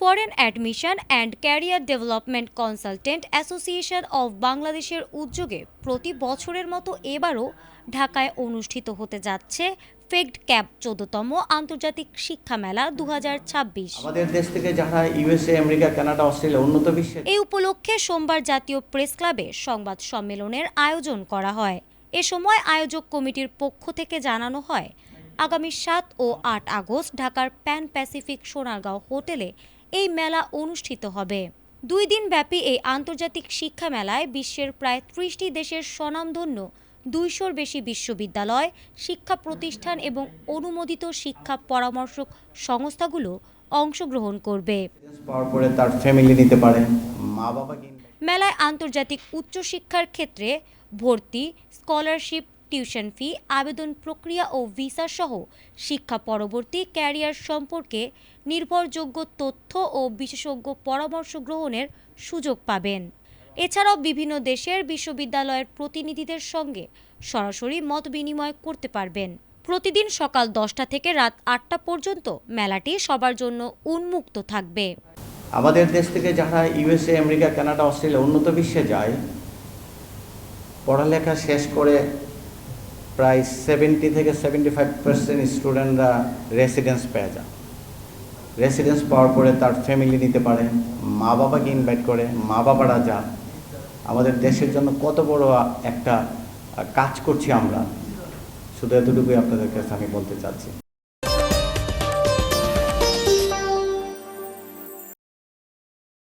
Foreign admission and career development consultant association of বাংলাদেশের উদ্যোগে প্রতি বছরের মতো এবারও ঢাকায় অনুষ্ঠিত হতে যাচ্ছে ফেগড ক্যাব ১৪তম আন্তর্জাতিক শিক্ষা মেলা ২০২৬। আমাদের দেশ থেকে যারা ইউএসএ, আমেরিকা, কানাডা, অস্ট্রেলিয়া উন্নত বিশ্বের এই উপলক্ষে সোমবার জাতীয় প্রেস ক্লাবে সংবাদ সম্মেলনের আয়োজন করা হয়। এ সময় আয়োজক কমিটির পক্ষ থেকে জানানো হয়, আগামী ৭ ও ৮ আগস্ট ঢাকার প্যান প্যাসিফিক সোনারগাঁও হোটেলে এই মেলা অনুষ্ঠিত হবে। ২ দিন ব্যাপী এই আন্তর্জাতিক শিক্ষা মেলায় বিশ্বের প্রায় ৩০টি দেশের স্বনামধন্য ২০০-র বেশি বিশ্ববিদ্যালয়, শিক্ষা প্রতিষ্ঠান এবং অনুমোদিত শিক্ষা পরামর্শক সংস্থাগুলো অংশগ্রহণ করবে। পাওয়ার পরে তার ফ্যামিলি নিতে পারে, মা বাবা মেলায় আন্তর্জাতিক উচ্চশিক্ষার ক্ষেত্রে ভর্তি, স্কলারশিপ, টিউশন ফি, আবেদন প্রক্রিয়া ও ভিসা সহ শিক্ষা পরবর্তী ক্যারিয়ার সম্পর্কে নির্ভরযোগ্য তথ্য ও বিশেষজ্ঞ পরামর্শ গ্রহণের সুযোগ পাবেন। এছাড়াও বিভিন্ন দেশের বিশ্ববিদ্যালয়ের প্রতিনিধিদের সঙ্গে সরাসরি মত বিনিময় করতে পারবেন। প্রতিদিন সকাল 10টা থেকে রাত 8টা পর্যন্ত মেলাটি সবার জন্য উন্মুক্ত থাকবে। আমাদের দেশ থেকে যারা ইউএসএ, আমেরিকা, কানাডা, অস্ট্রেলিয়া উন্নত বিশ্বে যায়, পড়ালেখা শেষ করে প্রায় 70 থেকে 75% স্টুডেন্টরা রেসিডেন্স পেয়ে যায়। রেসিডেন্স পাওয়ার পরে তার ফ্যামিলি নিতে পারে, মা বাবাকে ইনভাইট করে, মা বাবারা যান। আমাদের দেশের জন্য কত বড় একটা কাজ করছি আমরা, শুধু এতটুকুই আপনাদের কাছে আমি বলতে চাচ্ছি।